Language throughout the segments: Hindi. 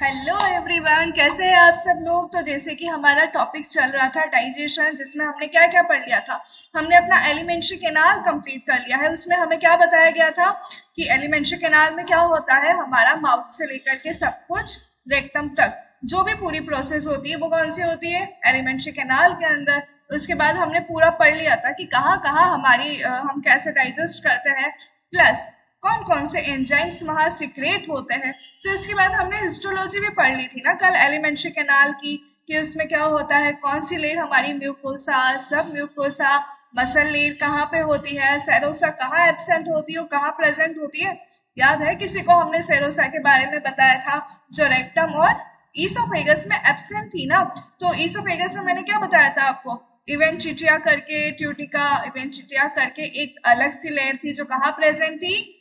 हेलो एवरीवन, कैसे हैं आप सब लोग। तो जैसे कि हमारा टॉपिक चल रहा था डाइजेशन, जिसमें हमने क्या क्या पढ़ लिया था। हमने अपना एलिमेंट्री कैनाल कंप्लीट कर लिया है। उसमें हमें क्या बताया गया था कि एलिमेंट्री कैनाल में क्या होता है, हमारा माउथ से लेकर के सब कुछ रेक्टम तक जो भी पूरी प्रोसेस होती है वो कौन सी होती है, एलिमेंट्री कैनाल के अंदर। उसके बाद हमने पूरा पढ़ लिया था कि कहाँ कहाँ हमारी हम कैसे डाइजेस्ट करते हैं, प्लस कौन कौन से एंजाइम्स वहां सिक्रेट होते हैं। फिर उसके बाद हमने हिस्टोलॉजी भी पढ़ ली थी ना कल एलिमेंट्री कैनाल की, कि उसमें क्या होता है, कौन सी लेयर हमारी म्यूकोसा, सब म्यूकोसा, मसल लेयर कहाँ पे होती है, सेरोसा कहाँ एब्सेंट होती है और कहाँ प्रेजेंट होती है। याद है किसी को हमने सेरोसा के बारे में बताया था, जो रेक्टम और ईसोफेगस में एब्सेंट थी ना। तो ईसोफेगस में मैंने क्या बताया था आपको, इवेंट्रिटिया करके, ट्यूटिका इवेंट्रिटिया करके एक अलग सी लेयर थी जो कहाँ प्रेजेंट थी।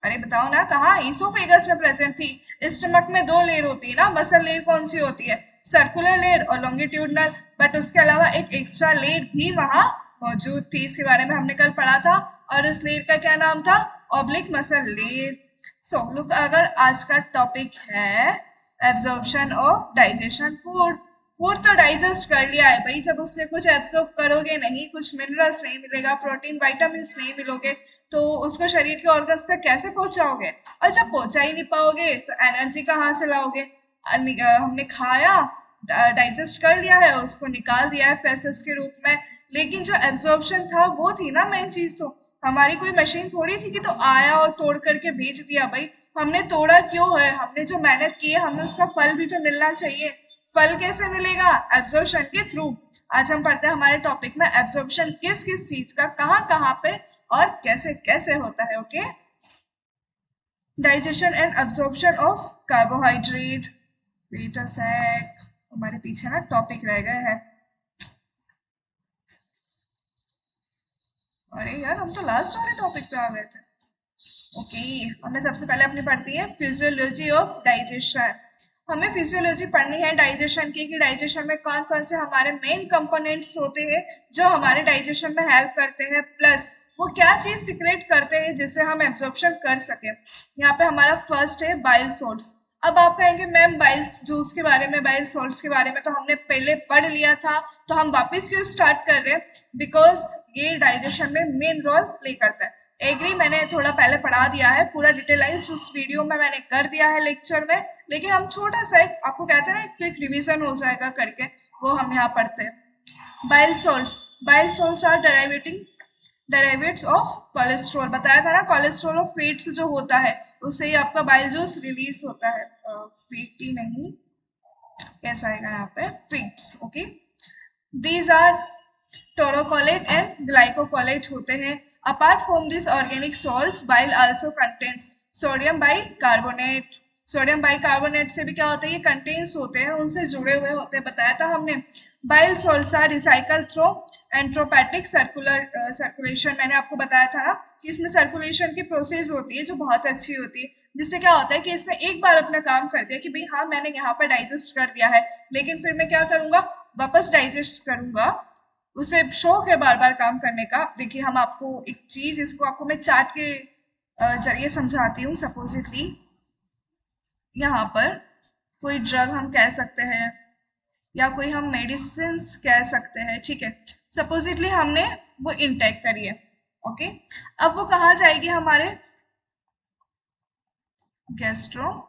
अरे बताओ ना, कहाँ ईसोफेगस में प्रेजेंट थी। स्टमक में दो लेयर होती है ना, मसल लेयर कौन सी होती है, सर्कुलर लेयर और लॉन्गिट्यूडनल। बट उसके अलावा एक एक्स्ट्रा लेयर भी वहां मौजूद थी, इसके बारे में हमने कल पढ़ा था। और उस लेयर का क्या नाम था, oblique muscle layer. So look, अगर आज का टॉपिक है absorption of digestion food. Food तो डाइजेस्ट कर लिया है भाई, जब उससे कुछ एब्जॉर्ब करोगे नहीं, कुछ मिनरल्स नहीं मिलेगा, प्रोटीन वाइटामिन नहीं मिलोगे, तो उसको शरीर के ऑर्गन्स तक कैसे पहुंचाओगे। और जब पहुंचा ही नहीं पाओगे तो एनर्जी कहाँ से लाओगे। हमने खाया, डाइजेस्ट कर लिया है, उसको निकाल दिया है फैसेस के रूप में, लेकिन जो एब्जॉर्प्शन था वो थी ना मेन चीज। तो हमारी कोई मशीन थोड़ी थी कि तो आया और तोड़ करके भेज दिया भाई। हमने तोड़ा क्यों है, हमने जो मेहनत की है हमें उसका फल भी तो मिलना चाहिए। फल कैसे मिलेगा, एब्जॉर्प्शन के थ्रू। आज हम पढ़ते हैं हमारे टॉपिक में एब्जॉर्प्शन किस किस चीज का कहाँ कहाँ पे और कैसे कैसे होता है। Okay, digestion and absorption of carbohydrate. Wait a sec, हमारे पीछे ना टॉपिक रह गए हैं। अरे यार, हम तो लास्ट वाले टॉपिक पे आ गए थे। ओके, हमें सबसे पहले अपनी पढ़ती है फिजियोलॉजी ऑफ डाइजेशन। हमें फिजियोलॉजी पढ़नी है डाइजेशन की, कि डाइजेशन में कौन कौन से हमारे मेन कंपोनेंट्स होते हैं जो हमारे डाइजेशन में हेल्प करते हैं, प्लस वो क्या चीज सिक्रेट करते हैं जिससे हम एब्जॉर्प्शन कर सके। यहाँ पे हमारा फर्स्ट है बाइल सोल्ट्स। अब आप कहेंगे मैम बाइल जूस के बारे में, बाइल सोल्ट्स के बारे में तो हमने पहले पढ़ लिया था, तो हम वापस क्यों स्टार्ट कर रहे हैं। बिकॉज ये डाइजेशन में मेन रोल प्ले करता है। एग्री, मैंने थोड़ा पहले पढ़ा दिया है, पूरा डिटेलाइज उस वीडियो में मैंने कर दिया है लेक्चर में, लेकिन हम छोटा सा एक आपको कहते हैं ना क्विक रिवीजन हो जाएगा करके, वो हम यहाँ पढ़ते हैं। Bile salts, bile salts are derivatives of cholesterol. बताया था ना, कोलेस्ट्रॉल ऑफ फैट्स जो होता है उससे ही आपका बाइल जूस रिलीज होता है। फैटी नहीं, कैसा आएगा यहाँ पे, fats. Okay, these are taurocholate and glycocholate होते हैं। Apart from this organic salts, bile also contains sodium bicarbonate. Sodium bicarbonate से भी क्या होता है, ये कंटेन्स होते हैं, उनसे जुड़े हुए होते हैं, बताया था हमने। Bile salts are recycle through enterohepatic circulation. मैंने आपको बताया था ना कि इसमें सर्कुलेशन की प्रोसेस होती है जो बहुत अच्छी होती है, जिससे क्या होता है कि इसमें एक बार अपना काम कर दिया कि भाई हाँ मैंने यहाँ पर डाइजेस्ट कर दिया है, लेकिन फिर मैं क्या करूंगा, वापस डाइजेस्ट करूंगा। उसे शौक है बार बार काम करने का। देखिए, हम आपको एक चीज, इसको आपको मैं चार्ट के जरिए समझाती हूँ। सपोजिटली यहाँ पर कोई ड्रग हम कह सकते हैं, या कोई हम मेडिसिन कह सकते हैं, ठीक है। सपोजिटली हमने वो इंटेक करी है, ओके। अब वो कहाँ जाएगी, हमारे गैस्ट्रो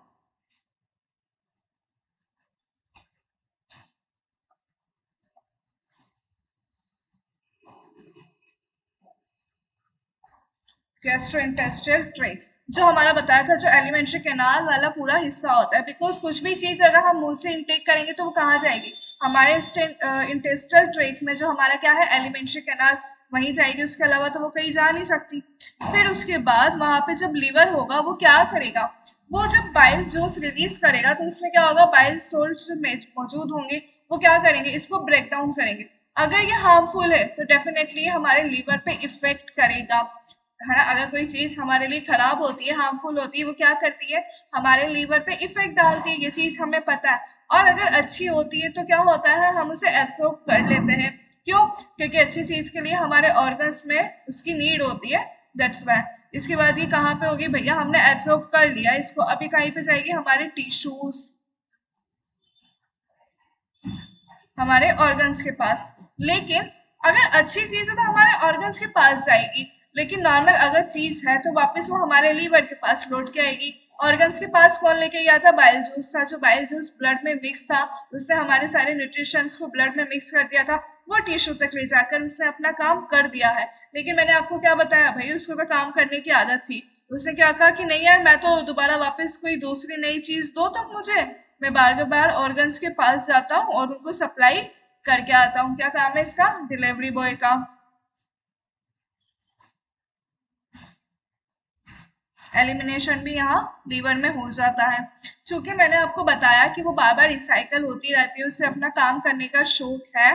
गैस्ट्रोइंटेस्टाइनल ट्रैक्ट, जो हमारा बताया था, जो एलिमेंट्री कैनाल वाला पूरा हिस्सा होता है। बिकॉज कुछ भी चीज अगर हम मुंह से इंटेक करेंगे तो वो कहाँ जाएगी, हमारे इंटेस्टल ट्रैक्ट में, जो हमारा क्या है एलिमेंट्री कैनाल, वहीं जाएगी। उसके अलावा तो वो कहीं जा नहीं सकती। फिर उसके बाद वहां पे जब लीवर होगा, वो क्या करेगा, वो जब बाइल जूस रिलीज करेगा तो उसमें क्या होगा, बाइल सोल्ट मौजूद होंगे, वो क्या करेंगे, इसको ब्रेक डाउन करेंगे। अगर ये हार्मफुल है तो डेफिनेटली हमारे लीवर पे इफेक्ट करेगा, है ना। अगर कोई चीज हमारे लिए खराब होती है, हार्मफुल होती है, वो क्या करती है, हमारे लीवर पे इफेक्ट डालती है, ये चीज हमें पता है। और अगर अच्छी होती है तो क्या होता है, हम उसे एब्सॉर्ब कर लेते हैं। क्यों, क्योंकि अच्छी चीज के लिए हमारे ऑर्गन्स में उसकी नीड होती है, दैट्स वाई। इसके बाद ये कहाँ पे होगी भैया, हमने एब्सॉर्ब कर लिया इसको, अभी कहीं पे जाएगी, हमारे टिश्यूज, हमारे ऑर्गन्स के पास। लेकिन अगर अच्छी चीज है तो हमारे ऑर्गन्स के पास जाएगी, लेकिन नॉर्मल अगर चीज है तो वापस वो हमारे लीवर के पास लौट के आएगी। ऑर्गन्स के पास कौन लेके गया था? बाइल जूस था। जो बाइल जूस ब्लड में मिक्स था, उसने हमारे सारे न्यूट्रिशंस को ब्लड में मिक्स कर दिया था, वो टिश्यू तक ले जाकर उसने अपना काम कर दिया है। लेकिन मैंने आपको क्या बताया भाई, उसको तो काम करने की आदत थी। उसने क्या कहा कि नहीं यार, मैं तो दोबारा वापस कोई दूसरी नई चीज दो तुम मुझे, मैं बार बार ऑर्गन्स के पास जाता हूँ और उनको सप्लाई करके आता हूँ। क्या काम है इसका? डिलीवरी बॉय का। एलिमिनेशन भी यहाँ लीवर में हो जाता है। चूंकि मैंने आपको बताया कि वो बार बार रिसाइकल होती रहती है, उससे अपना काम करने का शौक है,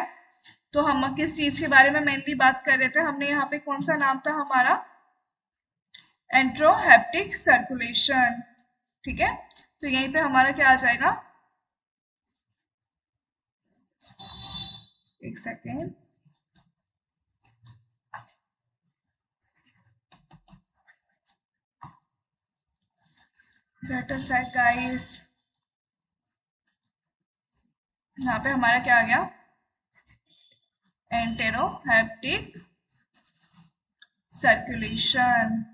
तो हम किस चीज के बारे में मेनली बात कर रहे थे? हमने यहाँ पे कौन सा नाम था हमारा? एंट्रोहेप्टिक सर्कुलेशन। ठीक है, तो यहीं पे हमारा क्या आ जाएगा? एक सेकेंड। बेटर सेट गाइस, यहाँ पे हमारा क्या आ गया? एंटेरोहेप्टिक सर्कुलेशन।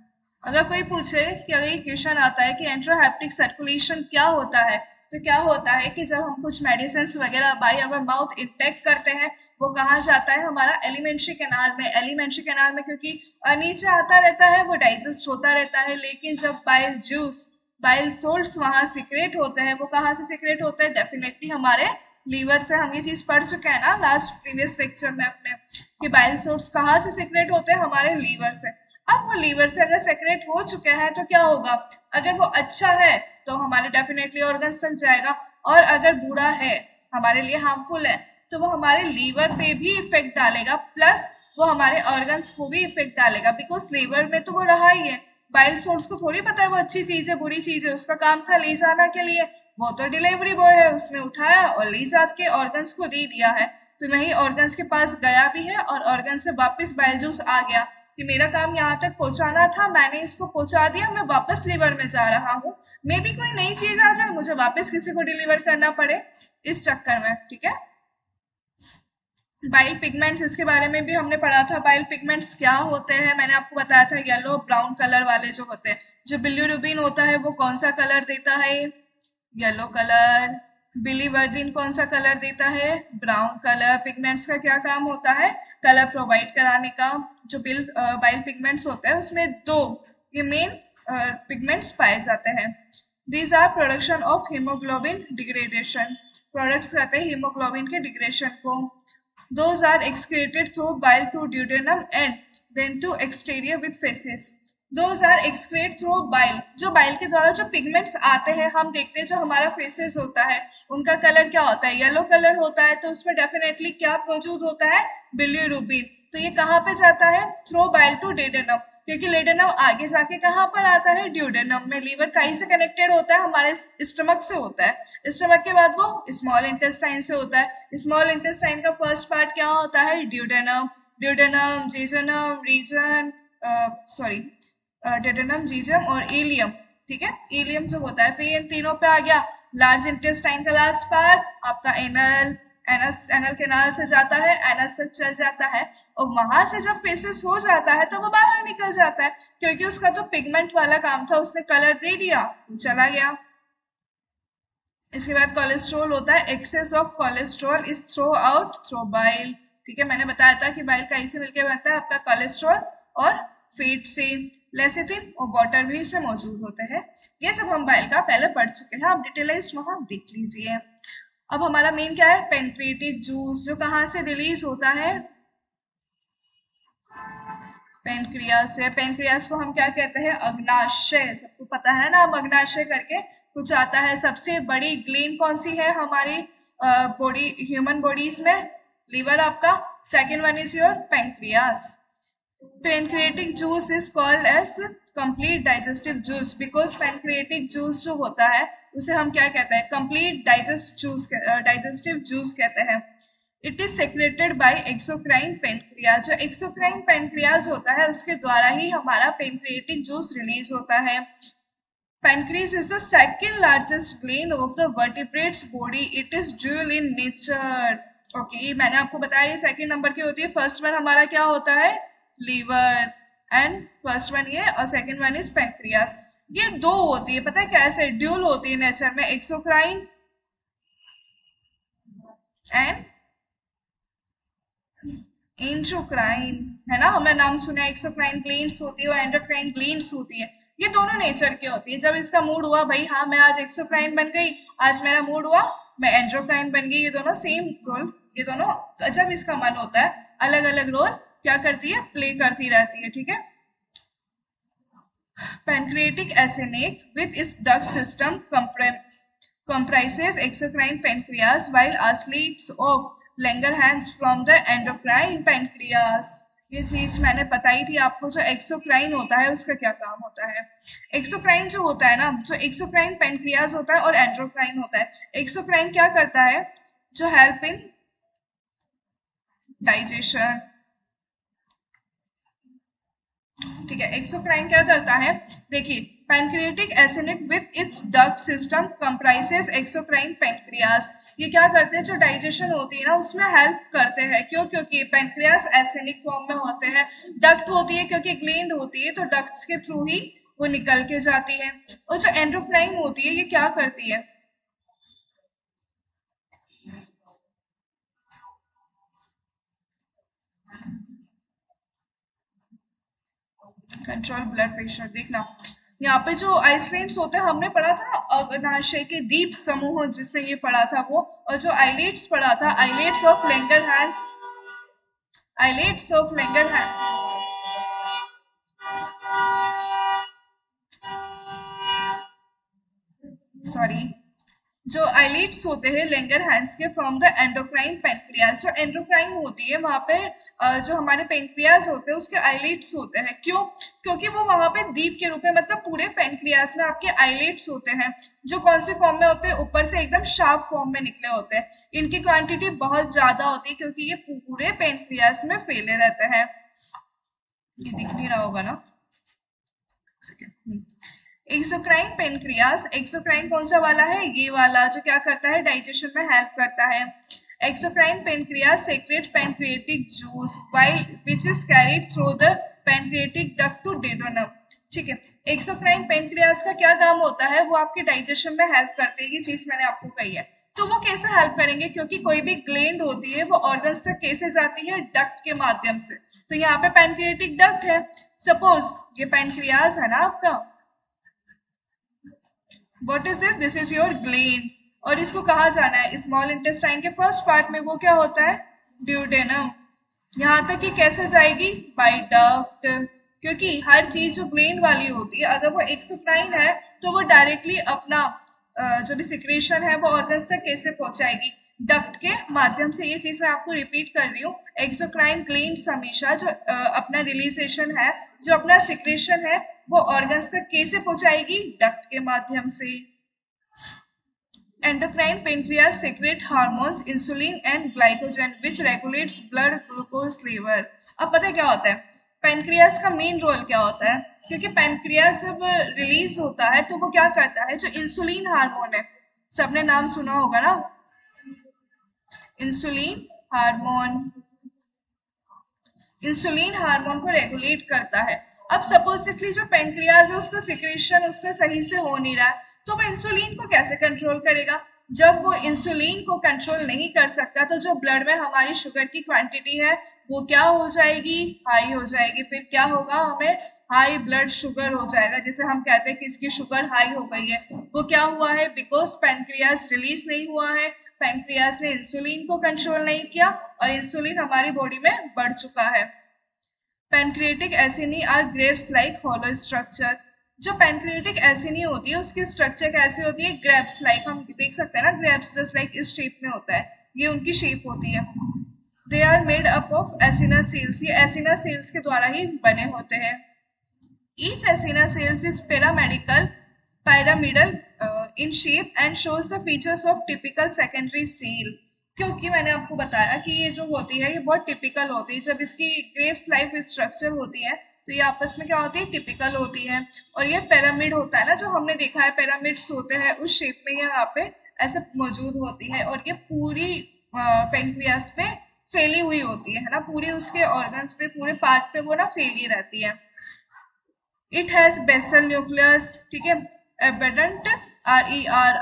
अगर कोई पूछे कि अगर ये क्वेश्चन आता है कि एंट्रोहेप्टिक सर्कुलेशन क्या होता है, तो क्या होता है कि जब हम कुछ मेडिसिन वगैरह बाय अवर माउथ इंटेक करते हैं, वो कहाँ जाता है? हमारा एलिमेंट्री कैनाल में। एलिमेंट्री कैनाल में क्योंकि नीचे आता रहता है, वो डाइजेस्ट होता रहता है। लेकिन जब बाइल जूस, बाइल सोल्ट्स वहां सिक्रेट होते हैं, वो कहाँ से सिक्रेट होते हैं? डेफिनेटली हमारे लीवर से। हम ये चीज पढ़ चुके हैं ना लास्ट प्रीवियस लेक्चर में अपने, कि बाइल सोर्स कहाँ से सिक्रेट होते हैं? हमारे लीवर से। अब वो लीवर से अगर सेक्रेट हो चुके हैं तो क्या होगा? अगर वो अच्छा है तो हमारे डेफिनेटली ऑर्गन्स तक जाएगा, और अगर बुरा है, हमारे लिए हार्मफुल है, तो वो हमारे लीवर पे भी इफेक्ट डालेगा, प्लस वो हमारे ऑर्गन्स को भी इफेक्ट डालेगा। बिकॉज लीवर में तो वो रहा ही है, बाइल सोर्स को थोड़ी पता है वो अच्छी चीज है बुरी चीज है, उसका काम था ले जाना के लिए। वो तो डिलीवरी बॉय है, उसने उठाया और ले जाके ऑर्गन्स को दे दिया है। तो वही ऑर्गन्स के पास गया भी है और ऑर्गन से वापस बाइल जूस आ गया कि मेरा काम यहाँ तक पहुंचाना था, मैंने इसको पहुंचा दिया, मैं वापस लीवर में जा रहा हूँ। मे भी कोई नई चीज आ जाए, मुझे वापस किसी को डिलीवर करना पड़े, इस चक्कर में। ठीक है, बाइल पिगमेंट्स, इसके बारे में भी हमने पढ़ा था। बाइल पिगमेंट्स क्या होते हैं? मैंने आपको बताया था, येलो ब्राउन कलर वाले जो होते हैं। जो बिल्यूरुबिन होता है वो कौन सा कलर देता है? Yellow colour. बिलीवर्डिन कौन सा कलर देता है? Brown colour. पिगमेंट्स का क्या काम होता है? कलर प्रोवाइड कराने का। जो बाइल पिगमेंट्स होते हैं उसमें दो ये मेन पिगमेंट्स पाए जाते हैं। These are production of haemoglobin degradation. Products कहते हैं हीमोग्लोबिन के डिग्रेडेशन को। Those are excreted through bile to duodenum and then to exterior with feces. Those are excreted through bile. जो बाइल के द्वारा जो पिगमेंट्स आते हैं, हम देखते हैं जो हमारा फेसेस होता है उनका कलर क्या होता है? येलो कलर होता है। तो उसमें डेफिनेटली क्या मौजूद होता है? बिल्यूरुबिन। तो ये कहाँ पे जाता है? थ्रो बाइल टू डेडेनम, क्योंकि लेडेनम आगे जाके कहाँ पर आता है? ड्यूडेनम में। लीवर कहीं से कनेक्टेड होता है? हमारे स्टमक से होता है। स्टमक के बाद वो स्मॉल इंटेस्टाइन से होता है। स्मॉल इंटेस्टाइन का फर्स्ट पार्ट क्या होता है? Duodenum. Duodenum, jejunum, region, sorry, duodenum, jejunum और इलियम। ठीक है, इलियम जो होता है। फिर इन तीनों पे आ गया लार्ज इंटेस्टाइन का लास्ट पार्ट, आपका एनल। एनस, एनल कैनाल से जाता है, एनस तक चल जाता है, और वहां से जब फेसेस हो जाता है तो वो बाहर निकल जाता है, क्योंकि उसका तो पिगमेंट वाला काम था, उसने कलर दे दिया, वो चला गया। इसके बाद कोलेस्ट्रॉल होता है। Excess of cholesterol is throw out through bile. ठीक है, मैंने बताया था कि बाइल कहीं से मिलकर बनता है? आपका कोलेस्ट्रॉल और फैट से। लेसिथिन और वाटर भी इसमें मौजूद होते हैं। ये सब हम बाइल का पहले पढ़ चुके हैं, आप डिटेलाइज वहां देख लीजिए। अब हमारा मेन क्या है? पेनक्रिएटिक जूस, जो कहाँ से रिलीज होता है? पेनक्रियास से। पेनक्रियास को हम क्या कहते हैं? अग्नाशय। सबको पता है ना, अब अग्नाशय करके कुछ आता है। सबसे बड़ी ग्लैंड कौन सी है हमारी बॉडी, ह्यूमन बॉडीज में? लीवर आपका। Second one is your pancreas. Pancreatic juice is called as complete digestive juice, because pancreatic juice जो होता है उसे हम क्या कहते हैं? कंप्लीट डाइजेस्टिव जूस कहते हैं। It is secreted bye exocrine pancreas. जो एक्सोक्राइन पेनक्रियाज होता है उसके द्वारा ही हमारा पेनक्रिएटिक जूस रिलीज होता है। Pancreas is the second largest gland of the vertebrate's body. It is dual in nature. Okay, मैंने आपको बताया ये सेकंड नंबर की होती है। फर्स्ट वन हमारा क्या होता है, लीवर, एंड फर्स्ट वन ये और सेकंड वन इज पेंक्रियास। ये दो होती है, पता है कैसे, ड्यूल होती है नेचर में, एक्सोक्राइन एंड इंट्रोक्राइन, है ना, हमने नाम सुना है। एक्सोक्राइन ग्लैंड्स होती है और एंडोक्राइन ग्लैंड्स होती है। ये दोनों नेचर की होती है। जब इसका मूड हुआ भाई, हाँ मैं आज एक्सोक्राइन बन गई, आज मेरा मूड हुआ मैं एंड्रोक्राइन बन गई, ये दोनों सेम रोल, ये दोनों जब इसका मन होता है अलग अलग रोल क्या करती है, प्ले करती रहती है, ठीक है। Pancreatic acinate with its duct system comprises exocrine pancreas, while islets of Langerhans from the endocrine pancreas. ये चीज मैंने बताई थी आपको। जो एक्सोक्राइन होता है उसका क्या काम होता है, एक्सोक्राइन जो होता है ना, जो एक्सोक्राइन पेनक्रियाज होता है और एंड्रोक्राइन होता है। एक्सोक्राइन क्या करता है, जो हेल्प इन डाइजेशन, ठीक है। एक्सोक्राइन क्या करता है, देखिए, pancreatic acid with its duct system comprises exocrine pancreas. ये क्या करते हैं, जो डाइजेशन होती है ना उसमें हेल्प करते हैं। क्यों, क्योंकि पैनक्रियास एसिडिक फॉर्म में होते हैं, डक्ट होती है क्योंकि ग्लैंड होती है तो डक्ट्स के थ्रू ही वो निकल के जाती है। और जो एंडोक्राइन होती है ये क्या करती है, कंट्रोल ब्लड प्रेशर। देखना यहाँ पे जो आइसलैंड्स होते हैं हमने पढ़ा था ना, अग्नाशय के डीप समूह जिसने ये पढ़ा था वो, और जो आइलेट्स पढ़ा था, islets of Langerhans, islets of Langerhans, sorry, जो आइलेट्स होते हैं लैंगरहैंस के फ्रॉम द एंडोक्राइन पेनक्रियाज। जो एंडोक्राइन होती है वहां पे जो हमारे पेनक्रियाज होते हैं उसके आइलेट्स होते हैं। क्यों, क्योंकि वो वहां पे दीप के रूप में, मतलब पूरे पेनक्रियाज में आपके आइलेट्स होते हैं, जो कौन से फॉर्म में होते हैं, ऊपर से एकदम शार्प फॉर्म में निकले होते हैं। इनकी क्वांटिटी बहुत ज्यादा होती है क्योंकि ये पूरे पेनक्रियाज में फैले रहते हैं। ये दिख नहीं रहा होगा ना, एक्सोक्राइन पेनक्रियास, एक्सोक्राइन कौन सा वाला है, ये वाला, जो क्या करता है, डाइजेशन में हेल्प करता है। Exocrine pancreas secrete pancreatic juice while which is carried through the pancreatic duct to duodenum, ठीक है। एक्सोक्राइन पेनक्रियास का क्या काम होता है, वो आपके डाइजेशन में हेल्प करते हैं, ये चीज मैंने आपको कही है। तो वो कैसे हेल्प करेंगे, क्योंकि कोई भी ग्लैंड होती है वो ऑर्गन्स तक कैसे जाती है, डक्ट के माध्यम से। तो यहाँ पे पैनक्रियाटिक डक्ट है, सपोज ये पैनक्रियास है ना आपका, what is this, this is your gland, और इसको कहा जाना है, स्मॉल इंटेस्टाइन के फर्स्ट पार्ट में, वो क्या होता है, ड्यूडेनम। यहाँ तक कि कैसे जाएगी, बाय डक्ट, क्योंकि हर चीज जो ग्लैंड वाली होती है अगर वो एक्सोक्राइन है तो वो डायरेक्टली अपना जो भी सिक्रेशन है वो ऑर्गन्स तक कैसे पहुंचाएगी, डक्ट के माध्यम से। ये चीज मैं आपको रिपीट कर रही हूँ, एक्सोक्राइन ग्लैंड्स हमेशा जो अपना रिलीजेशन है, जो अपना सिक्रेशन है, वो ऑर्गन्स तक कैसे पहुंचाएगी, डक्ट के माध्यम से। Endocrine pancreas secrete hormones insulin and glycogen which regulates blood glucose level. अब पता है क्या होता है, पेनक्रियास का मेन रोल क्या होता है, क्योंकि पेनक्रियास जब रिलीज होता है तो वो क्या करता है, जो इंसुलिन हार्मोन है, सबने नाम सुना होगा ना, इंसुलिन हार्मोन, इंसुलिन हार्मोन को रेगुलेट करता है। अब सपोजिटली जो पेनक्रियाज है उसका सिक्रेशन उसका सही से हो नहीं रहा है, तो वो इंसुलिन को कैसे कंट्रोल करेगा। जब वो इंसुलिन को कंट्रोल नहीं कर सकता तो जो ब्लड में हमारी शुगर की क्वांटिटी है वो क्या हो जाएगी, हाई हो जाएगी। फिर क्या होगा, हमें हाई ब्लड शुगर हो जाएगा, जिसे हम कहते हैं कि इसकी शुगर हाई हो गई है। वो क्या हुआ है, बिकॉज पेनक्रियाज रिलीज नहीं हुआ है, पेनक्रियाज ने इंसुलिन को कंट्रोल नहीं किया और इंसुलिन हमारी बॉडी में बढ़ चुका है। Pancreatic acini are grapes like hollow structure. जो पैनक्रियाटिक एसिनी होती है उसकी स्ट्रक्चर कैसे होती है, ग्रेप्स लाइक, हम देख सकते हैं ना, ग्रेप्स जस्ट लाइक इस शेप में होता है, ये उनकी शेप होती है। They are made up of acinar cells, ये एसिना सेल्स के द्वारा ही बने होते हैं। Each acinar cells is pyramidal in shape and shows the features of typical secondary cell। क्योंकि मैंने आपको बताया कि ये जो होती है ये बहुत टिपिकल होती है, जब इसकी ग्रेव्स लाइफ स्ट्रक्चर होती है तो ये आपस में क्या होती है, टिपिकल होती है। और ये पिरामिड होता है ना, जो हमने देखा है पिरामिड्स होते हैं उस शेप में ये यहाँ पे ऐसे मौजूद होती है। और ये पूरी पेंक्रियास पे फैली हुई होती है ना, पूरे उसके ऑर्गन्स पे, पूरे पार्ट पे वो ना फैली रहती है। इट हैज बेसल न्यूक्लियस, ठीक है, एबेडेंट, RER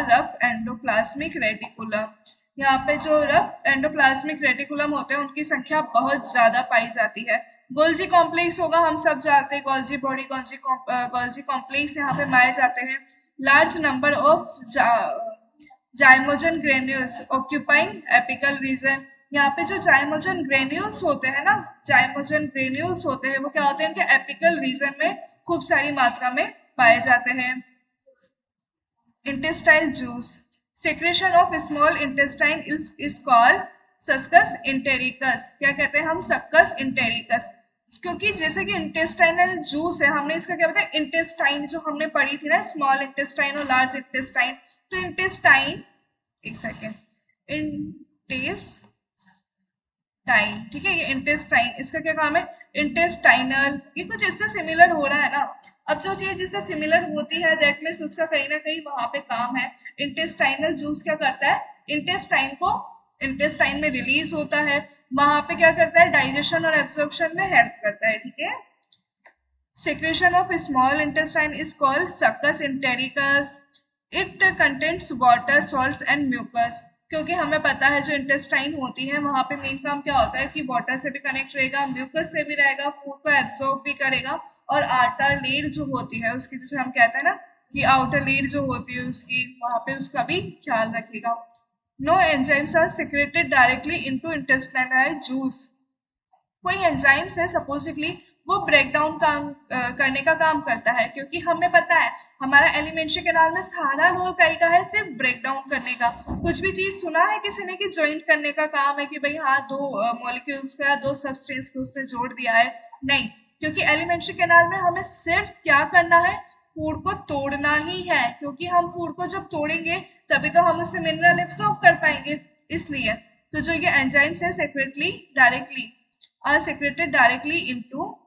रफ एंडोप्लाज्मिक रेटिकुलम। यहाँ पे जो रफ एंडोप्लाज्मिक रेटिकुलम होते हैं उनकी संख्या बहुत ज्यादा पाई जाती है। गोल्जी कॉम्प्लेक्स होगा, हम सब जानते हैं, गोल्जी बॉडी, गोल्जी कॉम्प्लेक्स यहाँ पे पाए जाते हैं। Large number of zymogen granules occupying apical region. यहाँ पे जो जाइमोजन ग्रेन्यूल्स होते हैं ना, जाइमोजन ग्रेन्यूल्स होते हैं वो क्या होते हैं, उनके एपिकल रीजन में खूब सारी मात्रा में पाए जाते हैं। intestinal juice, secretion of small intestine is called succus entericus। क्या कहते हैं हम, succus entericus। क्योंकि जैसे कि इंटेस्टाइनल जूस है, हमने इसका क्या बताया, इंटेस्टाइन जो हमने पढ़ी थी ना, स्मॉल इंटेस्टाइन और लार्ज इंटेस्टाइन, तो इंटेस्टाइन, एक सेकेंड, इंटेस्टाइन, ठीक है, ये इंटेस्टाइन, इसका क्या काम है, इंटेस्टाइनल, ये कुछ इससे सिमिलर हो रहा है ना। अब जो चीज जिससे सिमिलर होती है दैट मीन्स उसका कहीं ना कहीं वहां पे काम है। इंटेस्टाइनल जूस क्या करता है, इंटेस्टाइन को, इंटेस्टाइन में रिलीज होता है, वहां पे क्या करता है, डाइजेशन और एब्जॉर्प्शन में हेल्प करता है, ठीक है। secretion of small intestine is called succus entericus। it contains water, salts and mucus। क्योंकि हमें पता है जो इंटेस्टाइन होती है वहां पे मेन काम क्या होता है कि वाटर से भी कनेक्ट रहेगा, म्यूकस से भी रहेगा, फूड को एब्सॉर्ब भी करेगा, और आउटर लेयर जो होती है उसकी, जिसे हम कहते हैं ना कि आउटर लेयर जो होती है उसकी, वहां पे उसका भी ख्याल रखेगा। No enzymes are secreted directly into intestinal juice. कोई एंजाइम्स है सपोजिटली वो ब्रेक डाउन काम करने का काम करता है, क्योंकि हमें पता है हमारा एलिमेंट्री कैनाल में सारा रोल का है सिर्फ ब्रेक डाउन करने का। कुछ भी चीज सुना है किसी ने कि ज्वाइंट करने का काम है कि भाई हाँ दो मॉलिक्यूल्स को या दो सब्सटेंस को उसने जोड़ दिया है, नहीं, क्योंकि एलिमेंट्री कैनाल में हमें सिर्फ क्या करना है, फूड को तोड़ना ही है, क्योंकि हम फूड को जब तोड़ेंगे तभी तो हम उससे मिनरल एब्सॉर्ब कर पाएंगे। इसलिए तो जो ये एंजाइम्स है secretly directly are secreted directly into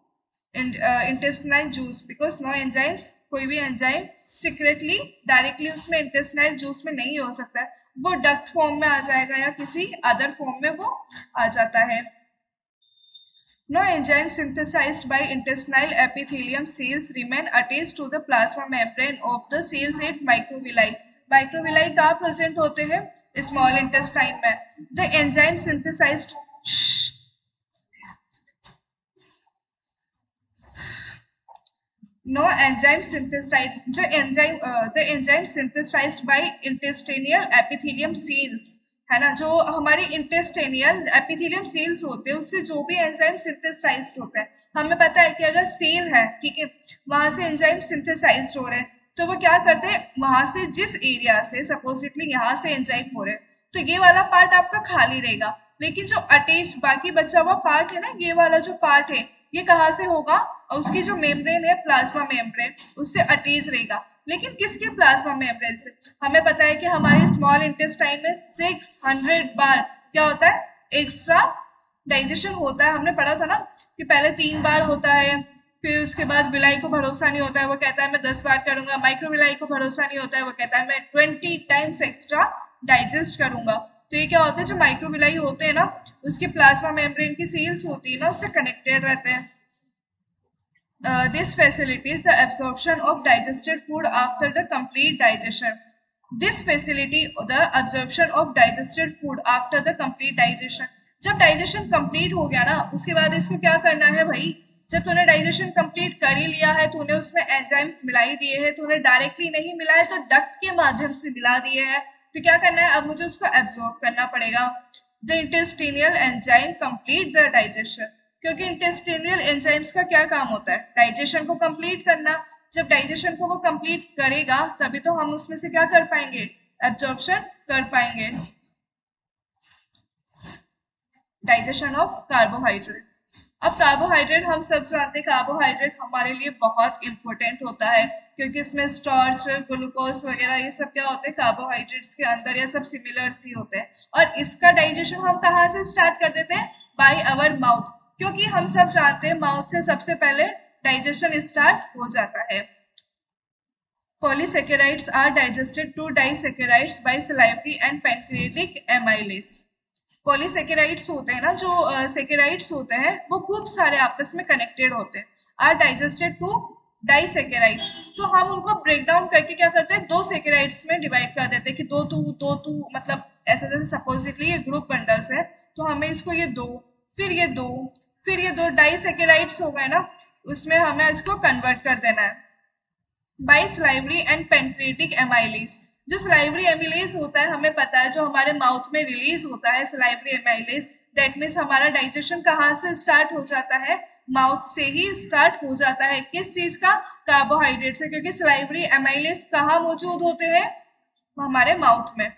intestinal juice because no enzymes, कोई भी एंजाइम secretly डायरेक्टली उसमें intestinal juice में नहीं हो सकता है, वो डक्ट फॉर्म में आ जाएगा या किसी अदर फॉर्म में वो आ जाता है। No enzyme synthesized by intestinal epithelium cells remain attached to the plasma membrane of the cells at microvilli। microvilli कहाँ प्रेजेंट होते हैं, स्मॉल इंटेस्टाइन में। The enzyme synthesized no enzyme synthesized, the enzyme synthesized by intestinal epithelium cells है ना, जो हमारी इंटेस्टेनियल एपिथेलियम सेल्स होते हैं उससे जो भी एंजाइम सिंथेसाइज्ड होता है, हमें पता है कि अगर सेल है, ठीक है, वहां से एंजाइम सिंथेसाइज्ड हो रहे हैं, तो वो क्या करते हैं, वहां से जिस एरिया से सपोजिटली यहाँ से एंजाइम हो रहे हैं तो ये वाला पार्ट आपका खाली रहेगा, लेकिन जो अटैच बाकी बचा हुआ पार्ट है ना, ये वाला जो पार्ट है ये कहाँ से होगा, और उसकी जो मेम्ब्रेन है प्लाज्मा मेम्ब्रेन उससे अटैच रहेगा। लेकिन किसके प्लाज्मा मेम्ब्रेन से, हमें पता है कि हमारे स्मॉल इंटेस्टाइन में 600 बार क्या होता है, एक्स्ट्रा डाइजेशन होता है। हमने पढ़ा था ना कि पहले 3 बार होता है, फिर उसके बाद विलाई को भरोसा नहीं होता है, वो कहता है मैं 10 बार करूंगा। माइक्रो विलाई को भरोसा नहीं होता है, वो कहता है मैं 20 टाइम्स एक्स्ट्रा डाइजेस्ट करूंगा। तो ये क्या होता है, जो माइक्रो विलाई होते हैं ना उसके प्लाज्मा मेम्ब्रेन की सेल्स होती है ना उससे कनेक्टेड रहते हैं। This facilitates the absorption of digested food after the complete digestion। This facility the absorption of digested food after the complete digestion। जब डाइजेशन कंप्लीट हो गया ना उसके बाद इसको क्या करना है भाई, जब तूने डाइजेशन कंप्लीट कर ही लिया है, तूने उसमें एंजाइम्स मिला ही दिए हैं, तूने डायरेक्टली नहीं मिला है तो डक्ट के माध्यम से मिला दिए हैं, तो क्या करना है, अब मुझे उसको एब्जॉर्ब करना पड़ेगा। The intestinal enzyme complete the digestion, क्योंकि इंटेस्टिनियल एंजाइम्स का क्या काम होता है, डाइजेशन को कंप्लीट करना। जब डाइजेशन को वो कंप्लीट करेगा तभी तो हम उसमें से क्या कर पाएंगे, एब्जॉर्प्शन कर पाएंगे। Digestion of carbohydrate. अब कार्बोहाइड्रेट हम सब जानते हैं, कार्बोहाइड्रेट हमारे लिए बहुत इंपॉर्टेंट होता है क्योंकि इसमें स्टार्च, ग्लूकोज वगैरह ये सब क्या होते हैं कार्बोहाइड्रेट्स के अंदर, ये सब सिमिलर ही होते हैं। और इसका डाइजेशन हम कहाँ से स्टार्ट कर देते हैं, बाय आवर माउथ, क्योंकि हम सब जानते हैं माउथ से सबसे पहले डाइजेशन स्टार्ट हो जाता है। Polysaccharides are digested to disaccharides by salivary and pancreatic amylase. Polysaccharides होते हैं ना, जो सेकेराइड्स होते हैं वो खूब सारे आपस में कनेक्टेड होते हैं, आर डाइजेस्टेड टू डाइसेकेराइड्स। तो हम उनको ब्रेक डाउन करके क्या करते हैं, दो सेकेराइड्स में डिवाइड कर देते हैं कि दो टू मतलब ऐसे, जैसे सपोजिटली ये ग्रुप बंडल्स है तो हमें इसको ये दो, फिर ये दो, फिर ये दो डाइसेकेराइड्स हो गए ना, उसमें हमें इसको कन्वर्ट कर देना है by salivary and pancreatic amylase. जो स्लाइवरी एमिलेज होता है हमें पता है, जो हमारे माउथ में रिलीज होता है स्लाइवरी एमाइलेज, दैट मीन्स हमारा डाइजेशन कहाँ से स्टार्ट हो जाता है, माउथ से ही स्टार्ट हो जाता है। किस चीज का, कार्बोहाइड्रेट से, क्योंकि स्लाइवरी एमाइलेज कहाँ मौजूद होते हैं, हमारे माउथ में।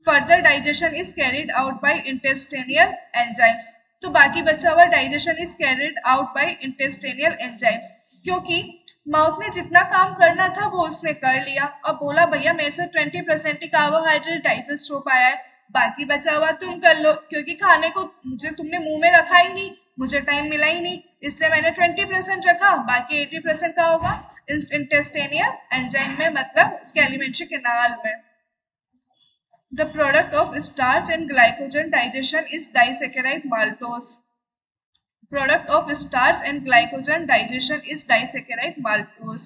Further digestion is carried out by intestinal enzymes. तो बाकी बचा हुआ digestion is carried out by intestinal enzymes, क्योंकि माउथ ने जितना काम करना था वो उसने कर लिया। अब बोला भैया मेरे से 20% ही कार्बोहाइड्रेट डाइजेस्ट हो पाया है, बाकी बचा हुआ तुम कर लो, क्योंकि खाने को मुझे तुमने मुंह में रखा ही नहीं, मुझे टाइम मिला ही नहीं, इसलिए मैंने 20% रखा, बाकी 80% का होगा इंटेस्टिनियल एंजाइम में, मतलब उसके एलिमेंट्री कैनाल में। The product of starch and glycogen digestion is disaccharide maltose. Product of starch and glycogen digestion is disaccharide maltose.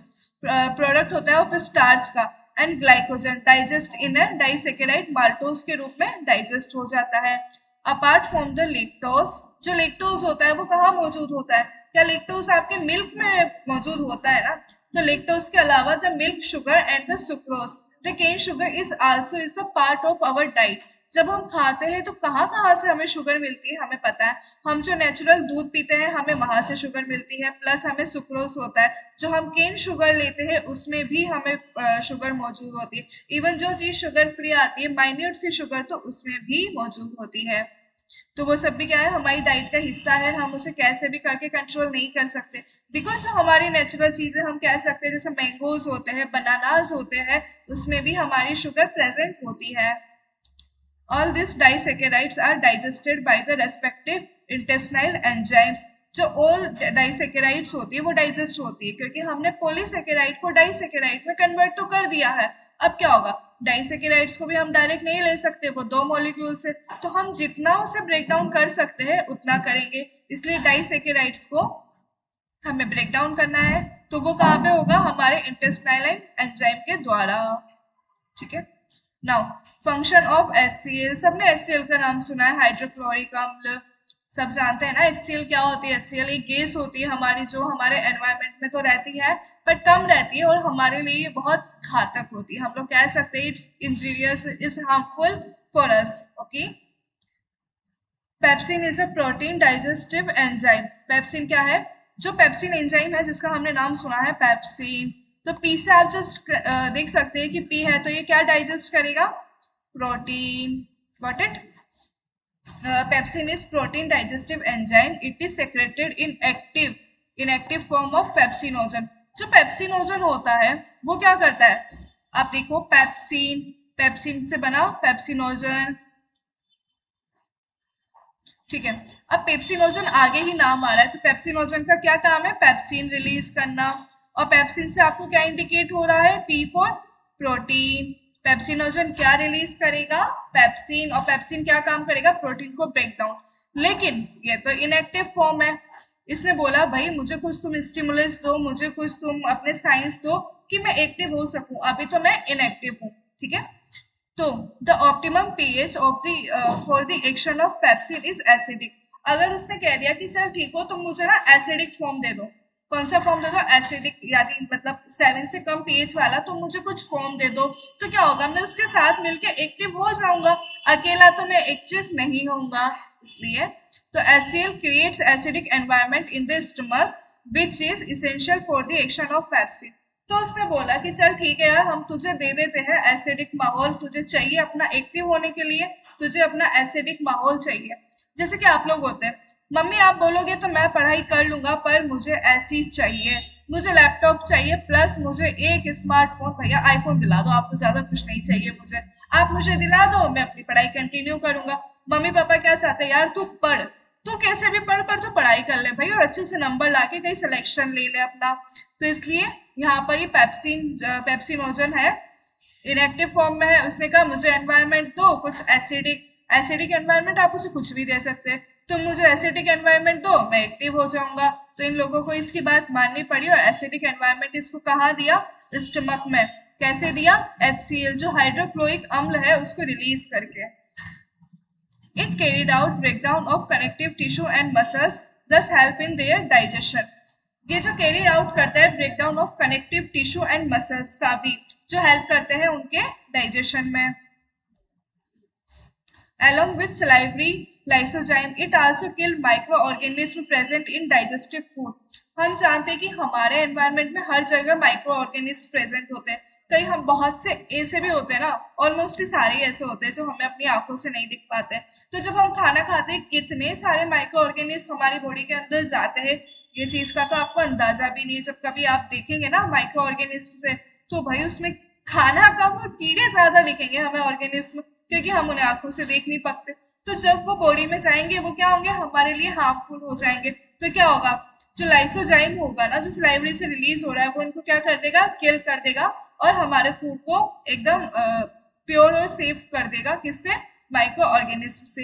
Product होता है of starch का and glycogen digest in a disaccharide maltose के रूप में digest हो जाता है। Apart from the lactose, जो लेक्टोज होता है वो कहाँ मौजूद होता है, क्या लेक्टोज आपके मिल्क में मौजूद होता है ना, तो लेक्टोज के अलावा the milk sugar and the sucrose, the cane sugar is also is the part of our diet. जब हम खाते हैं तो कहाँ कहाँ से हमें शुगर मिलती है हमें पता है, हम जो नेचुरल दूध पीते हैं हमें वहां से शुगर मिलती है, प्लस हमें सुक्रोज होता है, जो हम केन शुगर लेते हैं उसमें भी हमें शुगर मौजूद होती है। इवन जो चीज शुगर फ्री आती है माइन्यूट सी शुगर, तो उसमें भी मौजूद होती है। तो वो सब भी क्या है, हमारी डाइट का हिस्सा है, हम उसे कैसे भी करके कंट्रोल नहीं कर सकते, बिकॉज हमारी नेचुरल चीजें हम कह सकते हैं, जैसे मैंगोज होते हैं, बनानाज होते हैं, उसमें भी हमारी शुगर प्रेजेंट होती है। All these disaccharides are digested by the respective intestinal enzymes. जो all disaccharides होती है वो डाइजेस्ट होती है, क्योंकि हमने पॉलीसेकेराइड को डाइसेकेराइड में कन्वर्ट तो कर दिया है। अब क्या होगा, डाइसेकेराइड्स को भी हम डायरेक्ट नहीं ले सकते, वो दो मॉलिक्यूल से, तो हम जितना उसे ब्रेक डाउन कर सकते हैं उतना करेंगे, इसलिए डाइसेकेराइड्स को हमें ब्रेक डाउन करना है, तो वो कहाँ पे होगा, हमारे इंटेस्टाइनल एंजाइम के द्वारा। ठीक है, नाउ फंक्शन ऑफ HCl, सबने HCl का नाम सुना है, हाइड्रोक्लोरिक अम्ल, सब जानते हैं ना HCl क्या होती है। HCl एक गैस होती है हमारी, जो हमारे एनवायरनमेंट में तो रहती है पर कम रहती है, और हमारे लिए ये बहुत घातक होती है, हम लोग कह सकते हैं it's injurious, is harmful for us. Okay, pepsin is a protein digestive enzyme. Pepsin क्या है, जो पेप्सिन एंजाइम है जिसका हमने नाम सुना है पेप्सिन, तो पी से आप जस्ट देख सकते हैं कि पी है तो ये क्या डाइजेस्ट करेगा, protein. Got it, pepsin is protein digestive enzyme, it is secreted in active form of pepsinogen. जो पेप्सिनोजन होता है वो क्या करता है, आप देखो पेप्सिन, पेप्सिन से बना पेप्सिनोजन, ठीक है। अब पेप्सिनोजन आगे ही नाम आ रहा है, तो पेप्सिनोजन का क्या काम है, पेप्सिन रिलीज करना, और पेप्सिन से आपको क्या इंडिकेट हो रहा है, पी फॉर प्रोटीन। पेप्सिनोजन क्या रिलीज करेगा, पेप्सिन, और पेप्सिन क्या काम करेगा, प्रोटीन को ब्रेक डाउन। लेकिन ये तो इनएक्टिव फॉर्म है, इसने बोला भाई मुझे कुछ तुम स्टिमुलस दो, मुझे कुछ तुम अपने साइंस दो कि मैं एक्टिव हो सकूं, अभी तो मैं इनएक्टिव हूं। ठीक है, तो the optimum pH of the for the action of pepsin is acidic. अगर उसने कह दिया कि चल ठीक हो तुम मुझे ना एसिडिक फॉर्म दे दो, कौन सा फॉर्म दे दो, एसिडिक, यानी मतलब 7 से कम पीएच वाला, तो मुझे कुछ फॉर्म दे दो, तो क्या होगा, मैं उसके साथ मिलके एक्टिव हो जाऊंगा, अकेला तो मैं एक्टिव नहीं होऊंगा। इसलिए तो HCl creates acidic environment in the stomach which is essential for the action of pepsin. तो उसने बोला कि चल ठीक है यार, हम तुझे दे देते हैं एसिडिक माहौल, तुझे चाहिए अपना एक्टिव होने के लिए, तुझे अपना एसिडिक माहौल चाहिए। जैसे कि आप लोग होते हैं, मम्मी आप बोलोगे तो मैं पढ़ाई कर लूंगा, पर मुझे ऐसी चाहिए, मुझे लैपटॉप चाहिए, प्लस मुझे एक स्मार्टफोन, भैया आईफोन दिला दो, आप तो ज्यादा कुछ नहीं चाहिए मुझे, आप मुझे दिला दो, मैं अपनी पढ़ाई कंटिन्यू करूंगा। मम्मी पापा क्या चाहते हैं, यार तू पढ़, तो कैसे भी पढ़ कर तो पढ़ाई कर ले भाई, और अच्छे से नंबर लाके कहीं सिलेक्शन ले ले अपना। तो इसलिए यहाँ पर ये पेप्सिनोजन है, इनएक्टिव फॉर्म में है। उसने कहा मुझे एनवायरनमेंट दो कुछ एसिडिक, एसिडिक एनवायरनमेंट आप उसे कुछ भी दे सकते हैं, तुम मुझे एसिडिक एनवायरनमेंट दो मैं एक्टिव हो जाऊंगा। तो इन लोगों को इसकी बात माननी पड़ी और एसिडिक एनवायरनमेंट इसको कहाँ दिया, स्टमक में। कैसे दिया, HCl जो हाइड्रोक्लोरिक अम्ल है उसको रिलीज करके। It carried out breakdown of connective tissue and muscles, thus help in their digestion. ये जो कैरी आउट करता है breakdown of connective tissue and muscles का भी, जो हेल्प करते हैं उनके डाइजेशन में। Along with salivary lysozyme, it also kill microorganisms present in digestive food. हम जानते हैं कि हमारे एनवायरनमेंट में हर जगह माइक्रो ऑर्गेनिज्म प्रेजेंट होते हैं। कई हम बहुत से ऐसे भी होते हैं ना, ऑलमोस्टली सारे ऐसे होते हैं जो हमें अपनी आंखों से नहीं दिख पाते। तो जब हम खाना खाते हैं कितने सारे माइक्रो ऑर्गेनिज्म हमारी बॉडी के अंदर जाते हैं, ये चीज का तो आपको अंदाजा भी नहीं है। जब कभी आप देखेंगे ना माइक्रो ऑर्गेनिज्म से, तो भाई उसमें खाना कम और कीड़े ज्यादा दिखेंगे हमें ऑर्गेनिज्म, क्योंकि हम उन्हें आंखों से देख नहीं पाते। तो जब वो बॉडी में जाएंगे वो क्या होंगे, हमारे लिए हार्मफुल हो जाएंगे। तो क्या होगा, जो लाइसोजाइम होगा ना, जो सलाइवरी से रिलीज हो रहा है, वो इनको क्या कर देगा, किल कर देगा और हमारे फूड को एकदम प्योर और सेफ कर देगा। किससे, माइक्रो ऑर्गेनिज्म से।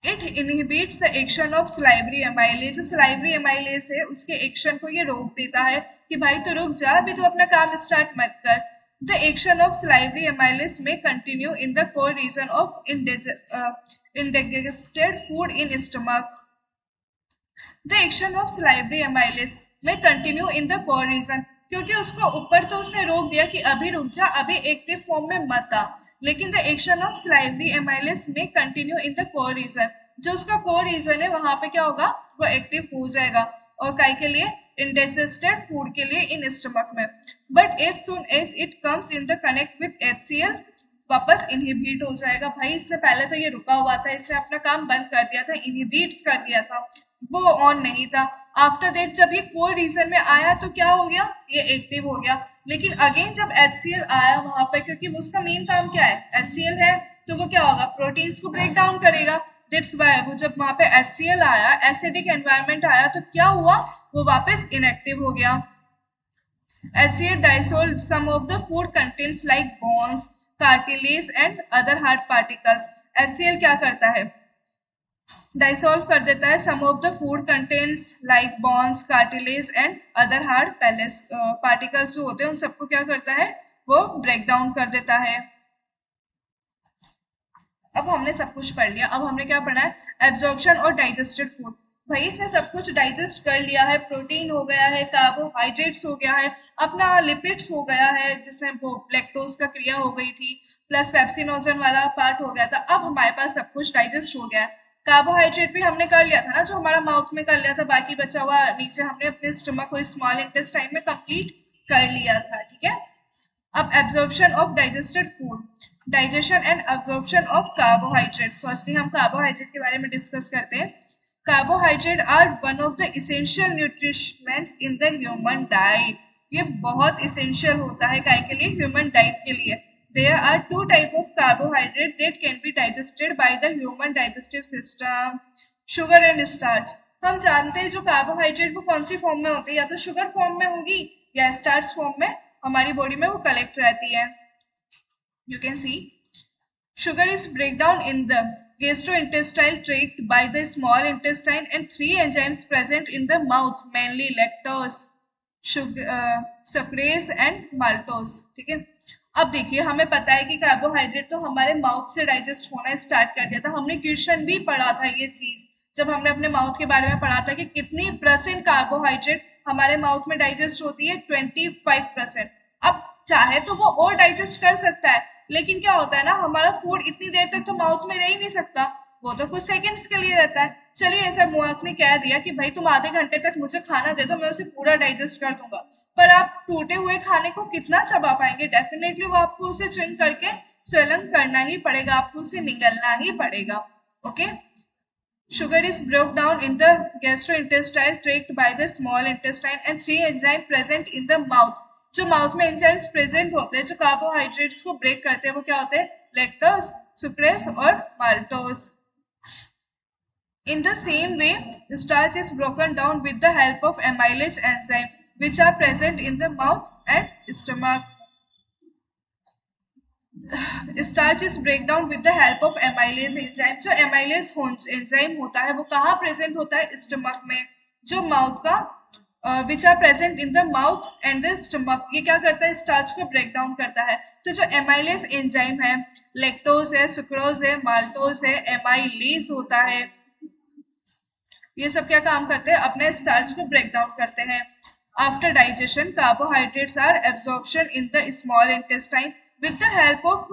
It inhibits the action of salivary amylase, जो सलाइवरी एमाइलेज है उसके एक्शन को ये रोक देता है कि भाई तो रुक जा, अभी तो अपना काम स्टार्ट मत कर। The action of salivary amylase may continue in the core region of indigested food in stomach. The action of salivary amylase may continue in the core region, क्योंकि उसको ऊपर तो उसने रोक दिया कि अभी रुक जा, अभी एक्टिव फॉर्म में मत आ, लेकिन the action of salivary amylase may continue in the core region, जो उसका कोर रीजन है वहां पे क्या होगा, वो एक्टिव हो जाएगा। और काय के लिए, इंडाइजेस्टेड फूड के लिए इन स्टमक में। But as soon as it comes in the connect with HCl, वापस इनहिबिट हो जाएगा। भाई इसने पहले तो ये रुका हुआ था, इसने अपना काम बंद कर दिया था, इनहिबिट्स कर दिया था, वो ऑन नहीं था। आफ्टर दैट जब ये कोर रीजन में आया तो क्या हो गया, ये एक्टिव हो गया। लेकिन अगेन जब HCl आया वहां पे, क्योंकि उसका मेन काम क्या है, HCl है, तो वो क्या होगा, प्रोटीन्स को ब्रेक डाउन करेगा। दैट्स व्हाई वो जब वहां पे HCl आया, एसिडिक एनवायरनमेंट आया, तो क्या हुआ, वो वापस इनएक्टिव हो गया। HCl dissolved some of the food contents like bones, cartilage and other hard particles. HCl क्या करता है, डिसॉल्व कर देता है some of the food contents like bones, cartilage and other hard particles जो होते हैं उन सबको क्या करता है, वो ब्रेक डाउन कर देता है। अब हमने सब कुछ पढ़ लिया, अब हमने क्या पढ़ना है, एब्जॉर्प्शन और डाइजेस्टेड फूड। भाई इसने सब कुछ डाइजेस्ट कर लिया है, प्रोटीन हो गया है, कार्बोहाइड्रेट्स हो गया है, अपना लिपिड्स हो गया है, जिसमें वो लैक्टोज का क्रिया हो गई थी, प्लस पेप्सिनोजन वाला पार्ट हो गया था। अब हमारे पास सब कुछ डाइजेस्ट हो गया है। कार्बोहाइड्रेट भी हमने कर लिया था ना, जो हमारा माउथ में कर लिया था, बाकी बचा हुआ नीचे हमने अपने स्टमक और स्मॉल इंटेस्टाइन में कंप्लीट कर लिया था। ठीक है, अब absorption of digested food, digestion and absorption of carbohydrate. Firstly हम कार्बोहाइड्रेट के बारे में डिस्कस करते हैं। Carbohydrate are one of the essential nutritions in the human diet. ये बहुत इसेंशियल होता है काय के लिए, ह्यूमन डाइट के लिए। There are two type of carbohydrate that can be digested by the human digestive system, sugar and starch. हम जानते हैं जो कार्बोहाइड्रेट वो कौन सी फॉर्म में होती है, या तो शुगर फॉर्म में होगी या स्टार्च फॉर्म में हमारी बॉडी में वो कलेक्ट रहती है। You can see sugar is breakdown in the gastrointestinal tract by the small intestine and three enzymes present in the mouth, mainly lactose, sucrase and maltose। ठीक है, अब देखिए हमें पता है कि कार्बोहाइड्रेट तो हमारे माउथ से डाइजेस्ट होना स्टार्ट कर दिया था। हमने क्वेश्चन भी पढ़ा था ये चीज, जब हमने अपने माउथ के बारे में पढ़ा था कि कितनी % कार्बोहाइड्रेट हमारे माउथ में डाइजेस्ट होती है, 25%। अब चाहे तो वो और डाइजेस्ट कर सकता है, लेकिन क्या होता है ना, हमारा फूड इतनी देर तक तो माउथ में रह ही नहीं सकता, वो तो कुछ सेकंड्स के लिए रहता है। चलिए ऐसा माउथ ने कह दिया कि भाई तुम आधे घंटे तक मुझे खाना दे दो, मैं उसे पूरा डाइजेस्ट कर दूंगा, पर आप टूटे हुए खाने को कितना चबा पाएंगे, डेफिनेटली वो आपको उसे च्युइंग करके स्वेलन करना ही पड़ेगा, आपको उसे निगलना ही पड़ेगा। Okay, sugar is broken down in the gastrointestinal tract by the small intestine and three enzymes present in the mouth। जो माउथ में एंजाइम्स प्रेजेंट होते हैं जो कार्बोहाइड्रेट्स को ब्रेक करते हैं, वो क्या होते हैं, लैक्टोज, सुक्रेस और maltose. In the same way, starch is broken down with the help of amylase enzyme, which are present in the mouth and stomach. Starch is break down with the help of amylase enzyme. जो amylase enzyme होता है वो कहाँ प्रेजेंट होता है? स्टमक में, जो माउथ का which are present in the mouth and the stomach. ये क्या करता है? स्टार्च को ब्रेक डाउन करता है. तो जो एमाइलेज एंजाइम है, लेक्टोज है, सुक्रोज है, माल्टोज है, एमाइलेज होता है, ये सब क्या काम करते हैं? अपने स्टार्च को ब्रेक डाउन करते हैं. After digestion carbohydrates are absorption in the small intestine with the help of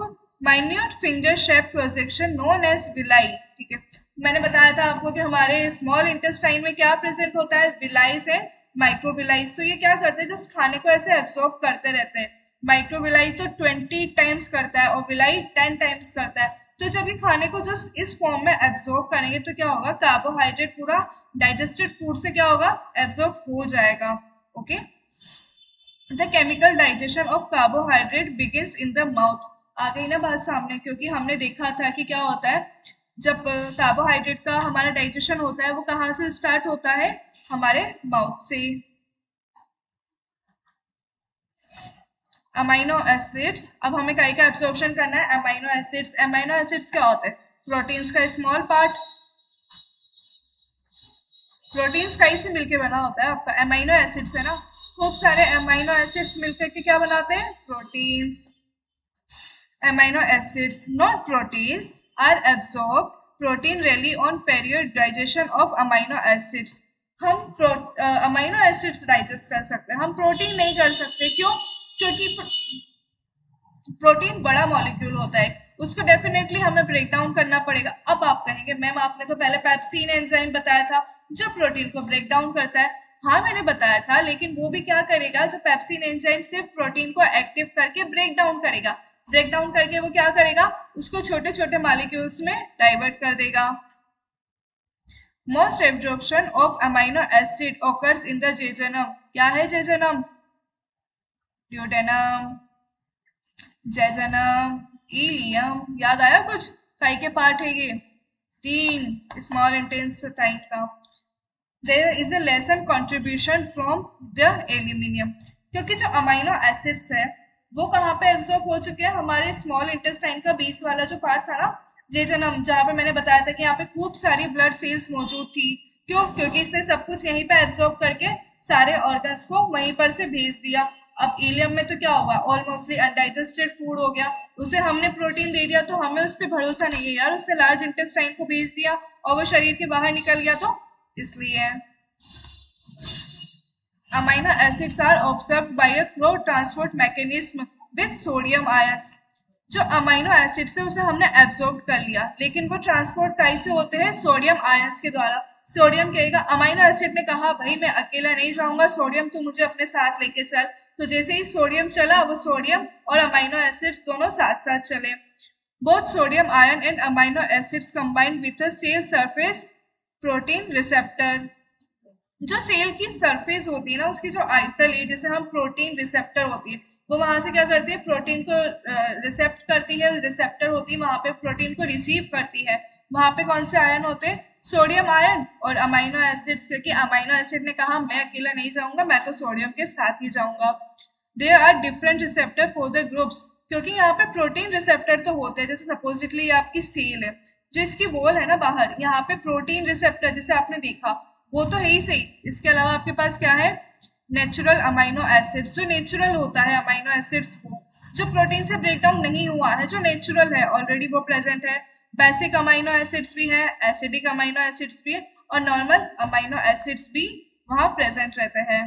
minute finger shape projection known as villi. ठीक है, मैंने बताया था आपको कि हमारे स्मॉल इंटेस्टाइन में क्या प्रेजेंट होता है? Villi and microvilli. तो ये क्या करते हैं? जस्ट खाने को ऐसे एब्जॉर्ब करते रहते हैं. माइक्रोविलाई तो 20 टाइम्स करता है और विलाई 10 टाइम्स करता है. तो जब ये खाने को जस्ट इस फॉर्म में एब्जॉर्ब करेंगे तो क्या होगा? कार्बोहाइड्रेट पूरा डाइजेस्टेड फूड से क्या होगा? एब्जॉर्ब हो जाएगा. Okay, the chemical digestion of carbohydrate begins in the mouth. आ गई ना बात सामने? क्योंकि हमने देखा था कि क्या होता है जब कार्बोहाइड्रेट का हमारा डाइजेशन होता है वो कहाँ से स्टार्ट होता है? हमारे माउथ से. अमाइनो एसिड्स, अब हमें काय का एब्जॉर्प्शन करना है? Amino acids. अमाइनो एसिड्स क्या होते हैं? प्रोटीन्स का स्मॉल पार्ट. प्रोटीन्स कहीं से मिलके बना होता है आपका? अमाइनो एसिड्स है ना. खूब सारे अमाइनो एसिड्स मिलकर के क्या बनाते हैं? Proteins. Amino acids not proteins are absorb. Protein rely on period digestion of amino acids. हम अमाइनो एसिड्स डाइजेस्ट कर सकते हैं, हम प्रोटीन नहीं कर सकते. क्यों? क्योंकि प्रोटीन बड़ा मॉलिक्यूल होता है, उसको डेफिनेटली हमें ब्रेक डाउन करना पड़ेगा. अब आप कहेंगे मैम आपने तो पहले पेप्सिन एंजाइम बताया था जो प्रोटीन को ब्रेक डाउन करता है. हाँ मैंने बताया था, लेकिन वो भी क्या करेगा? जो पेप्सिन एंजाइम सिर्फ प्रोटीन को एक्टिव करके ब्रेक डाउन करेगा. ब्रेक डाउन करके वो क्या करेगा? उसको छोटे छोटे मॉलिक्यूल्स में डाइवर्ट कर देगा. Most absorption of amino acid occurs in the jejunum. क्या है जेजनम? Duodenum, जेजनम, ilium. याद आया कुछ? काय के पार्ट है ये? 3 स्मॉल इंटेस्टाइन का. There is a lesser contribution from the aluminium. क्योंकि जो अमाइनो एसिड्स है वो कहाँ पे एब्जॉर्ब हो चुके हैं? हमारे स्मॉल इंटेस्टाइन का बीच वाला जो पार्ट था ना, जेजनम, जहाँ पे मैंने बताया था कि यहाँ पे खूब सारी ब्लड सेल्स मौजूद थी. क्यों? क्योंकि इसने सब कुछ यहीं पे एब्जॉर्ब करके सारे ऑर्गन्स को वहीं पर से भेज दिया. अब इलियम में तो क्या होगा? ऑलमोस्टली अनडाइजेस्टेड फूड हो गया, उसे हमने प्रोटीन दे दिया तो हमें उस पर भरोसा नहीं है यार. उसने लार्ज इंटेस्टाइन को भेज दिया और वो शरीर के बाहर निकल गया, तो इसलिए. Amino acids are observed by a flow transport mechanism with sodium ions. जो अमाइनो एसिड्स है उसे हमने एब्जॉर्ब कर लिया, लेकिन वो ट्रांसपोर्ट कैसे होते हैं? सोडियम आयंस के द्वारा. सोडियम कहेगा, अमाइनो एसिड ने कहा भाई मैं अकेला नहीं जाऊंगा, सोडियम तू मुझे अपने साथ लेके चल. तो जैसे ही सोडियम चला, वो सोडियम और अमाइनो एसिड्स दोनों साथ साथ चले. Both sodium ion and amino acids combine with a cell surface protein receptor. जो सेल की सरफेस होती है ना, उसकी जो आइटल है, जैसे हम प्रोटीन रिसेप्टर होती है, वो वहां से क्या करती है? प्रोटीन को रिसेप्ट करती है. रिसेप्टर होती है वहां पे, प्रोटीन को रिसीव करती है. वहां पे कौन से आयन होते हैं? सोडियम आयन और अमाइनो एसिड्स. क्योंकि अमाइनो एसिड ने कहा मैं अकेला नहीं जाऊंगा, मैं तो सोडियम के साथ ही जाऊंगा. There are different receptor for the groups. क्योंकि यहाँ पे प्रोटीन रिसेप्टर तो होते हैं, जैसे सपोजिटली आपकी सेल है, जो इसकी वॉल है ना बाहर, यहाँ पे प्रोटीन रिसेप्टर जैसे आपने देखा वो तो है ही सही. इसके अलावा आपके पास क्या है? Natural amino acids. जो नेचुरल होता है अमाइनो एसिड्स को, जो प्रोटीन से ब्रेक डाउन नहीं हुआ है, जो नेचुरल है ऑलरेडी, वो प्रेजेंट है. बेसिक अमाइनो एसिड्स भी है, एसिडिक अमाइनो एसिड्स भी है, और नॉर्मल अमाइनो एसिड्स भी वहां प्रेजेंट रहते हैं.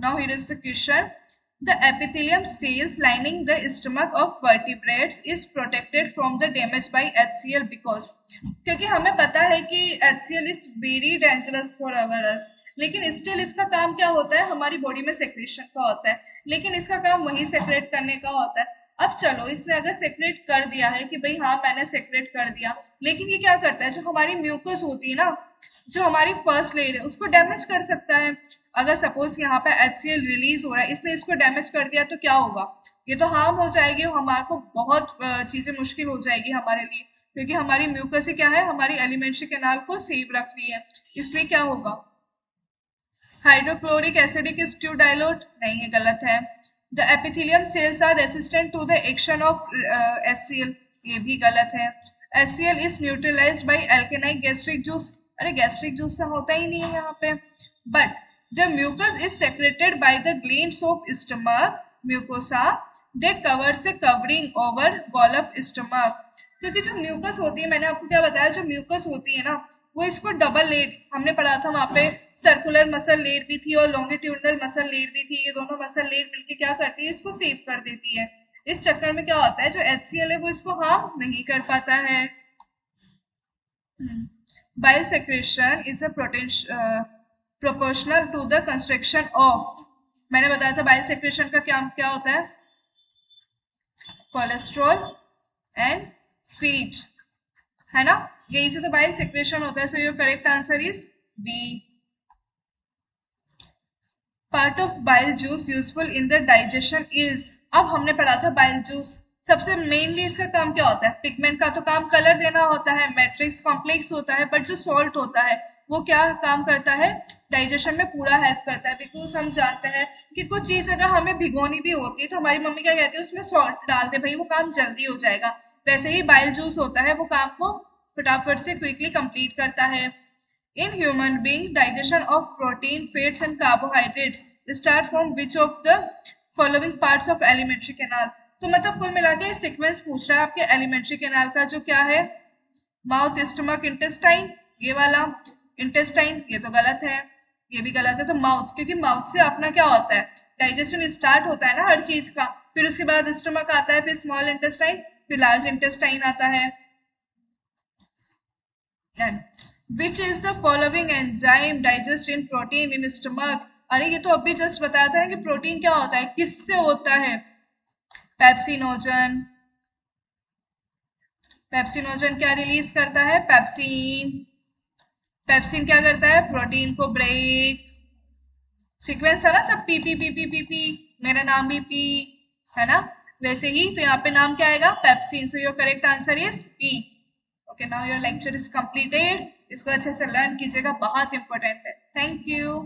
Now here is the question. The epithelium cells lining the stomach of vertebrates is protected from the damage by HCl because. क्योंकि हमें पता है कि HCl is very dangerous for us, लेकिन स्टिल इसका काम क्या होता है? हमारी बॉडी में सेक्रेशन का होता है, लेकिन इसका काम वही सेक्रेट करने का होता है. अब चलो, इसने अगर सेक्रेट कर दिया है कि भाई हाँ मैंने सेक्रेट कर दिया, लेकिन ये क्या करता है? जो हमारी म्यूकस होती है ना, जो हमारी फर्स्ट लेयर है उसको डैमेज कर सकता है। अगर सपोज यहाँ पे HCl रिलीज हो रहा है, इसने इसको डैमेज कर दिया तो क्या होगा, ये तो हार्म हो जाएगी, हमारे को बहुत चीजें मुश्किल हो जाएगी हमारे लिए, क्योंकि हमारी म्यूकस क्या है, हमारी एलिमेंट्री कैनाल को सेव रख रही है। इसलिए क्या होगा, हाइड्रोक्लोरिक एसिडिक स्ट्यूडाइलोट, नहीं ये गलत है। The epithelium cells are resistant to the action of HCl, ये भी गलत है। HCl इज न्यूट्रलाइज्ड बाय अल्केनाइक गैस्ट्रिक जूस, अरे गैस्ट्रिक जूस तो होता ही नहीं है यहाँ पे। But the mucus is secreted by the glands of stomach mucosa that covers the covering over wall of stomach. क्योंकि जो म्यूकस होती है, मैंने आपको क्या बताया, जो म्यूकस होती है ना वो इसको डबल लेयर, हमने पढ़ा था वहां पे सर्कुलर मसल लेयर भी थी और लॉन्गिट्यूडनल मसल लेयर भी थी, ये दोनों मसल लेयर मिलके क्या करती है, इसको सेव कर देती है। इस चक्कर में क्या होता है, जो HCl है वो इसको हार्म नहीं कर पाता है। Bile secretion is a proportional to the construction of, मैंने बताया था बाइल सेक्रेशन का क्या क्या होता है, कोलेस्ट्रॉल एंड फीट, है ना, यही से तो बाइल सेक्रेशन होता है। So your correct answer is B. Part of bile juice useful in the digestion is, अब हमने पढ़ा था बाइल जूस सबसे मेनली इसका काम क्या होता है, पिगमेंट का तो काम कलर देना होता है, मैट्रिक्स कॉम्प्लेक्स होता है, बट जो सॉल्ट होता है वो क्या काम करता है, डाइजेशन में पूरा हेल्प करता है। बिकॉज हम जानते हैं कि कुछ चीज अगर हमें भिगोनी भी होती है तो हमारी मम्मी क्या कहती है, उसमें सॉल्ट डाल दे भाई, वो काम जल्दी हो जाएगा। वैसे ही बाइल जूस होता है, वो काम को फटाफट से क्विकली कंप्लीट करता है। In human being digestion of protein, fats and carbohydrates start from which of the following parts of alimentary canal. तो मतलब कुल मिला के सीक्वेंस पूछ रहा है आपके एलिमेंट्री कैनाल का, जो क्या है, माउथ, स्टमक, इंटेस्टाइन, ये वाला इंटेस्टाइन, ये तो गलत है, ये भी गलत है। तो माउथ, क्योंकि माउथ से अपना क्या होता है, डाइजेशन स्टार्ट होता है ना हर चीज का, फिर उसके बाद स्टमक आता है, फिर स्मॉल इंटेस्टाइन, फिर लार्ज इंटेस्टाइन आता है। Which is the following enzyme digest in protein in stomach, अरे ये तो अभी जस्ट बताया था कि प्रोटीन क्या होता है, किससे होता है, पेप्सिनोजन। पेप्सिनोजन क्या रिलीज करता है, पेप्सिन। पेप्सिन क्या करता है, प्रोटीन को ब्रेक। सीक्वेंस था ना सब, P P P P P P, मेरा नाम भी पी है ना, वैसे ही तो यहाँ पे नाम क्या आएगा, pepsin. So your correct answer is P. Okay, now your lecture is completed, इसको अच्छे से लर्न कीजिएगा, बहुत इंपॉर्टेंट है। Thank you.